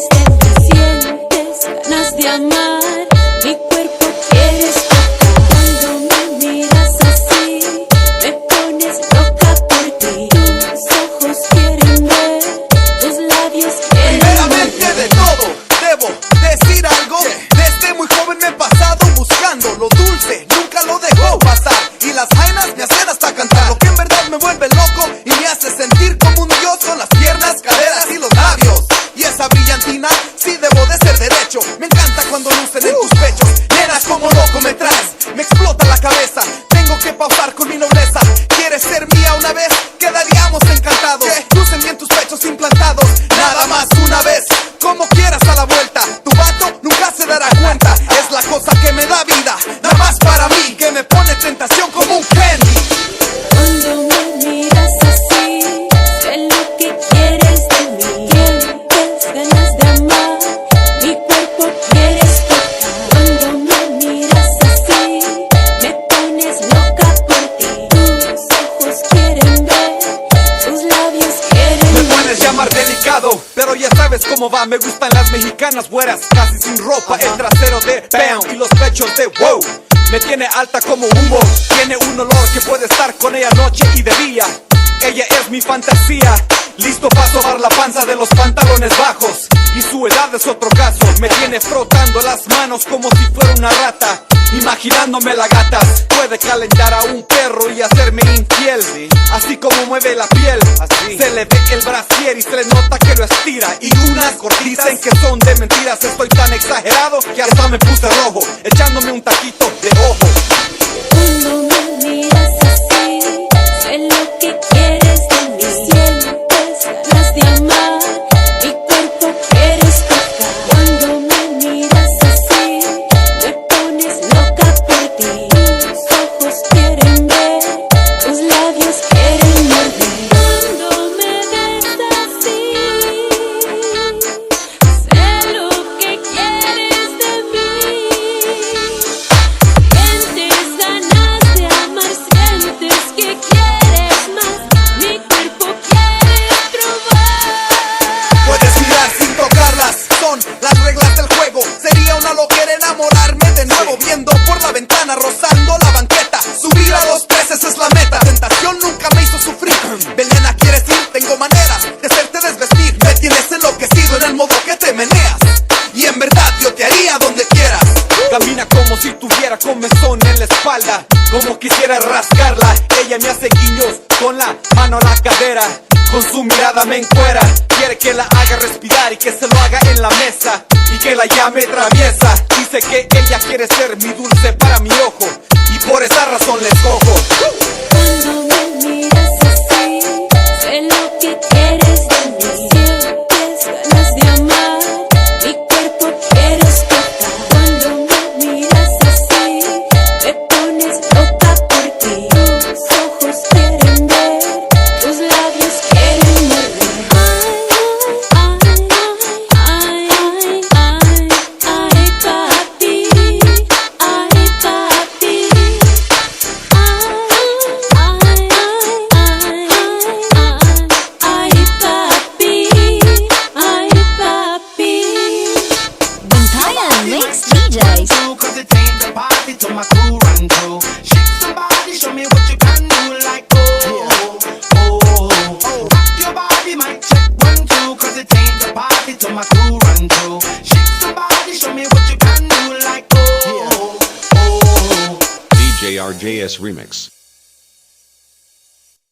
quieres de mí, sientes ganas de amar, mi cuerpo quieres tocar. Cuando me miras así, me pones loca por ti. Tus ojos quieren ver, tus labios quieren Primeramente morder. de todo, debo decir algo. Desde muy joven me he pasado buscando lo dulce, nunca lo dejo pasar. Y las jainas me hacen hasta cantar. Lo que en verdad me vuelve loco y me hace sentir como un dios son las piernas, caderas y los labios. Y esa brillantina, sí debo de ser derecho. Me encanta cuando lucen en tus pechos. Nena, como loco me traes, me explota la cabeza. Tengo que pausar con mi nobleza. ¿Quieres ser mía una vez? Quedaríamos encantados. Lucen bien tus pechos implantados. Nada más una vez, como quieras a la vuelta. Tu vato nunca se dará cuenta. Es la cosa que me da vida, nada más para mí, que me pone tentación como un candy. Cuando me miras así, sé lo que quieres de mí. Sientes ganas de amar, mi cuerpo quieres tocar. Cuando me miras así, me pones loca por ti. Tus ojos quieren ver, tus labios quieren Me puedes llamar delicado, pero ya sabes cómo va. Me gustan las mexicanas güeras, casi sin ropa. El trasero de bam y los pechos de wow. Me tiene alta como humo, tiene un olor que puede estar con ella noche y de día. Ella es mi fantasía, listo para sobar la panza de los pantalones bajos. Y su edad es otro caso, me tiene frotando las manos como si fuera una rata. Imaginándome la gata, puede calentar a un perro y hacerme infiel. Así como mueve la piel, así se le ve el brasier y se le nota que lo estira. Y unas gorditas dicen que son de mentiras. Estoy tan exagerado que hasta me puse rojo, echándome un taquito de ojo. Cuando me miras así, sé lo que quieres de mí. Sientes ganas de amar, mi cuerpo quieres tocar. Cuando me miras así, me pones loca por ti. Tus ojos quieren ver, tus labios quieren morder. Cuando me ves así, sé lo que quieres de mí. Sientes ganas de amar, sientes que quieres más, mi cuerpo quieres probar. Puedes mirar sin tocarlas, son las reglas del juego. Sería una loquera enamorarme de nuevo, viendo por la ventana, rozando la banqueta. Subir a 2 peces es la meta. Tentación nunca me hizo sufrir. Belena, ¿quieres ir? Tengo maneras de hacerte desvestir. Me tienes enloquecido en el modo que te meneas, y en verdad yo te haría donde quieras. Camina como si tuviera comezón en la espalda, como quisiera rascarla. Ella me hace guiños con la mano a la cadera, con su mirada me encuera. Quiere que la haga respirar y que se lo haga en la mesa, y que la llame traviesa. Dice que ella quiere ser mi dulce para mi ojo, y por esa razón le escojo. Cuando me miras así, sé lo que quieres de mí. Sientes ganas de amar, mi cuerpo quieres tocar. Cuando me miras así, me pones loca por ti. Tus ojos quieren ver, tus labios quieren morder. Ay, ay, ay, ay, ay, papi, ay, papi. Ay, papi, ay, papi. Buntaya Mix DJs. Cause it ain't the party to my crew run through. Shake somebody, show me what you can do. Like oh, oh, oh. Rock your body, mic check 1, 2. Cause it ain't the party to my crew run through. Shake somebody, show me what you can do. Like oh, oh, oh. DJ RJS Remix.